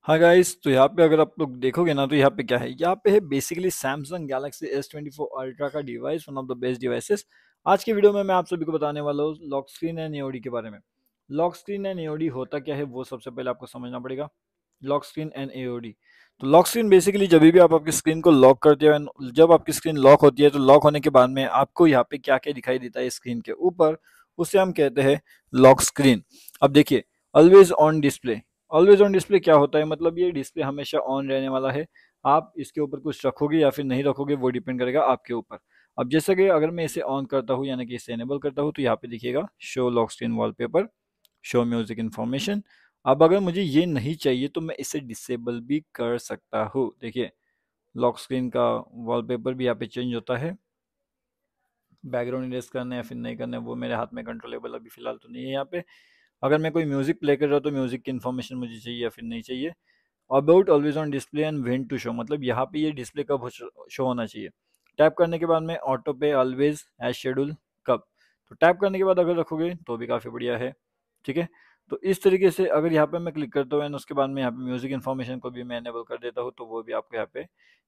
हाँ गाइस, तो यहाँ पे अगर आप लोग देखोगे ना तो यहाँ पे क्या है, यहाँ पे है basically Samsung Galaxy S24 ultra का device, one of the best devices. आज की वीडियो में मैं आप सभी को बताने वाला हूँ लॉक स्क्रीन एंड एओडी के बारे में। लॉक स्क्रीन एंड एओडी होता क्या है वो सबसे पहले आपको समझना पड़ेगा। लॉक स्क्रीन एंड एओडी, तो लॉक स्क्रीन बेसिकली जब भी आप आपकी स्क्रीन को लॉक करते हो and जब आपकी स्क्रीन लॉक होती है तो लॉक होने के बाद में आपको यहाँ पे क्या क्या दिखाई देता है स्क्रीन के ऊपर, उसे हम कहते हैं लॉक स्क्रीन। अब देखिए, always on display. Always on display क्या होता है, मतलब ये डिस्प्ले हमेशा ऑन रहने वाला है। आप इसके ऊपर कुछ रखोगे या फिर नहीं रखोगे वो डिपेंड करेगा आपके ऊपर। अब जैसे कि अगर मैं इसे ऑन करता हूँ यानी कि इसे एनेबल करता हूँ तो यहाँ पे दिखेगा show lock screen wallpaper, show music information. अब अगर मुझे ये नहीं चाहिए तो मैं इसे डिसेबल भी कर सकता हूँ। देखिए, लॉक स्क्रीन का वॉलपेपर भी यहाँ पे चेंज होता है। बैकग्राउंड इरेज करना है या फिर नहीं करना है वो मेरे हाथ में कंट्रोलेबल अभी फिलहाल तो नहीं है यहाँ पे। अगर मैं कोई म्यूजिक प्ले कर रहा हूँ तो म्यूजिक की इन्फॉर्मेशन मुझे चाहिए या फिर नहीं चाहिए। About always on display and when to show, मतलब यहाँ पे ये डिस्प्ले कब शो होना चाहिए। टैप करने के बाद में ऑटो पे ऑलवेज एज शेड्यूल कब, तो टैप करने के बाद अगर रखोगे तो भी काफ़ी बढ़िया है। ठीक है, तो इस तरीके से अगर यहाँ पे मैं क्लिक करता हूँ एंड उसके बाद में यहाँ पे म्यूजिक इन्फॉर्मेशन को भी मैं एनेबल कर देता हूँ तो वो भी आपको यहाँ पे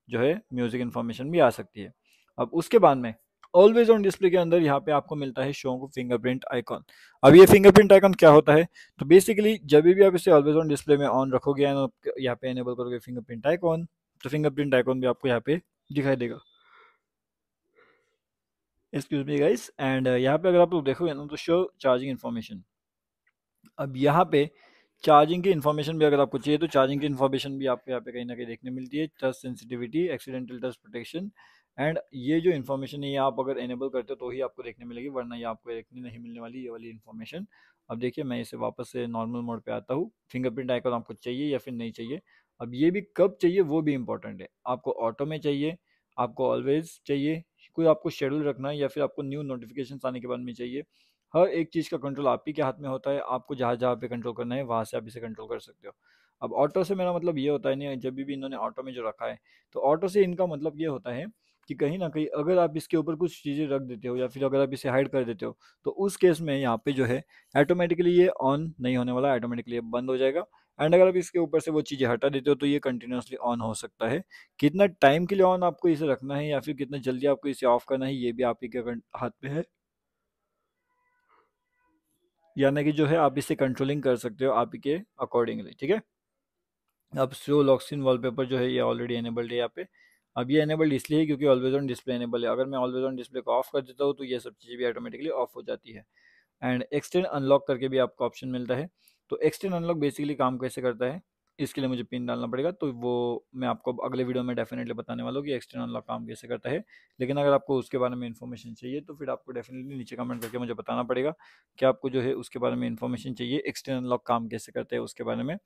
जो है म्यूजिक इन्फॉर्मेशन भी आ सकती है। अब उसके बाद में ऑलवेज ऑन डिस्प्ले के अंदर यहाँ पे आपको मिलता है शो को फिंगरप्रिंट आइकॉन। अब ये फिंगरप्रिंट आइकॉन क्या होता है, तो बेसिकली जब भी आप इसे ऑलवेज ऑन डिस्प्ले में ऑन रखोगे एंड यहाँ पे एनेबल करोगे फिंगरप्रिंट आइकॉन, तो फिंगरप्रिंट आइकॉन भी आपको यहाँ पे दिखाई देगा। एक्सक्यूज मी गाइस, एंड यहाँ पे अगर आप लोग देखोगे ना तो शो चार्जिंग इन्फॉर्मेशन। अब यहाँ पे चार्जिंग की इन्फॉर्मेशन भी अगर आपको चाहिए तो चार्जिंग की इन्फॉर्मेशन भी आपको यहाँ पे कहीं ना कहीं देखने मिलती है। Touch sensitivity, accidental touch protection, and ये जो इन्फॉर्मेशन है ये आप अगर एनेबल करते हो तो ही आपको देखने मिलेगी, वरना ये आपको देखने नहीं मिलने वाली ये वाली इन्फॉर्मेशन। अब देखिए, मैं इसे वापस से नॉर्मल मोड पे आता हूँ। फिंगरप्रिंट आइकॉन आपको चाहिए या फिर नहीं चाहिए। अब ये भी कब चाहिए वो भी इंपॉर्टेंट है। आपको ऑटो में चाहिए, आपको ऑलवेज चाहिए, कोई आपको शेड्यूल रखना है या फिर आपको न्यू नोटिफिकेशन आने के बाद में चाहिए। हर एक चीज़ का कंट्रोल आप ही के हाथ में होता है। आपको जहाँ जहाँ पे कंट्रोल करना है वहाँ से आप इसे कंट्रोल कर सकते हो। अब ऑटो से मेरा मतलब ये होता है नहीं, जब भी इन्होंने ऑटो में जो रखा है तो ऑटो से इनका मतलब ये होता है कि कहीं ना कहीं अगर आप इसके ऊपर कुछ चीज़ें रख देते हो या फिर अगर आप इसे हाइड कर देते हो तो उस केस में यहाँ पे जो है ऑटोमेटिकली ये ऑन नहीं होने वाला, ऑटोमेटिकली ये बंद हो जाएगा। एंड अगर आप इसके ऊपर से वो चीज़ें हटा देते हो तो ये कंटिन्यूसली ऑन हो सकता है। कितना टाइम के लिए ऑन आपको इसे रखना है या फिर कितना जल्दी आपको इसे ऑफ करना है ये भी आप ही के हाथ में है। यानी कि जो है आप इसे कंट्रोलिंग कर सकते हो आप ही के अकॉर्डिंगली। ठीक है, अब शो लॉक स्क्रीन वॉलपेपर जो है ये ऑलरेडी एनेबल्ड है यहाँ पे। अब ये एनेबल्ड इसलिए है क्योंकि ऑलवेज ऑन डिस्प्ले एनेबल है। अगर मैं ऑलवेज ऑन डिस्प्ले को ऑफ कर देता हूँ तो ये सब चीज़ें भी ऑटोमेटिकली ऑफ हो जाती है। एंड एक्सटेंड अनलॉक करके भी आपको ऑप्शन मिलता है। तो एक्सटेंड अनलॉक बेसिकली काम कैसे करता है, इसके लिए मुझे पिन डालना पड़ेगा तो वो मैं आपको अगले वीडियो में डेफिनेटली बताने वाला हूँ कि एक्सटेंड अनलॉक काम कैसे करता है। लेकिन अगर आपको उसके बारे में इन्फॉर्मेशन चाहिए तो फिर आपको डेफिनेटली नीचे कमेंट करके मुझे बताना पड़ेगा कि आपको जो है उसके बारे में इन्फॉर्मेशन चाहिए, एक्सटेंड अनलॉक काम कैसे करता है उसके बारे में।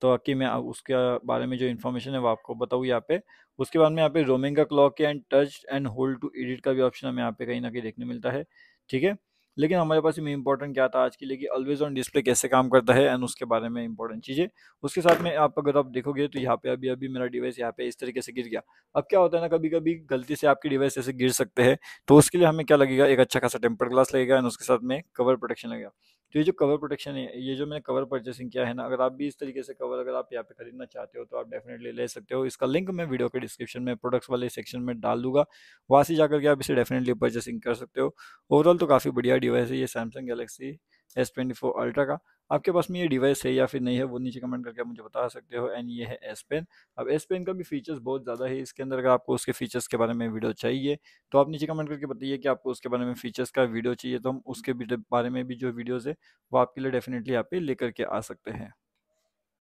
तो कि मैं उसके बारे में जो इन्फॉर्मेशन है वो आपको बताऊँ यहाँ पे। उसके बाद में यहाँ पे रोमिंग का clock and touch and hold to edit का भी ऑप्शन हमें यहाँ पे कहीं ना कहीं देखने मिलता है। ठीक है, लेकिन हमारे पास में इंपॉर्टेंट क्या था आज के लिए कि ऑलवेज ऑन डिस्प्ले कैसे काम करता है एंड उसके बारे में इंपॉर्टेंट चीज़ें। उसके साथ में आप अगर आप देखोगे तो यहाँ पे अभी अभी मेरा डिवाइस यहाँ पे इस तरीके से गिर गया। अब क्या होता है ना, कभी कभी गलती से आपकी डिवाइस ऐसे गिर सकते हैं, तो उसके लिए हमें क्या लगेगा, एक अच्छा खासा टेम्पर्ड ग्लास लगेगा एंड उसके साथ में कवर प्रोटेक्शन लगेगा। तो ये जो कवर प्रोटेक्शन है, ये जो मैंने कवर परचेसिंग किया है ना, अगर आप भी इस तरीके से कवर अगर आप यहाँ पे खरीदना चाहते हो तो आप डेफिनेटली ले सकते हो। इसका लिंक मैं वीडियो के डिस्क्रिप्शन में प्रोडक्ट्स वाले सेक्शन में डाल दूंगा, वहाँ से जाकर के आप इसे डेफिनेटली परचेसिंग कर सकते हो। ओवरऑल तो काफ़ी बढ़िया डिवाइस है ये सैमसंग गैलेक्सी S24 अल्ट्रा का। आपके पास में ये डिवाइस है या फिर नहीं है वो नीचे कमेंट करके आप मुझे बता सकते हो। एंड ये है एस पेन। अब एस पेन का भी फीचर्स बहुत ज़्यादा है इसके अंदर, अगर आपको उसके फीचर्स के बारे में वीडियो चाहिए तो आप नीचे कमेंट करके बताइए कि आपको उसके बारे में फीचर्स का वीडियो चाहिए, तो हम उसके बारे में भी जो वीडियोज़ है वो आपके लिए डेफिनेटली यहाँ पे लेकर के आ सकते हैं।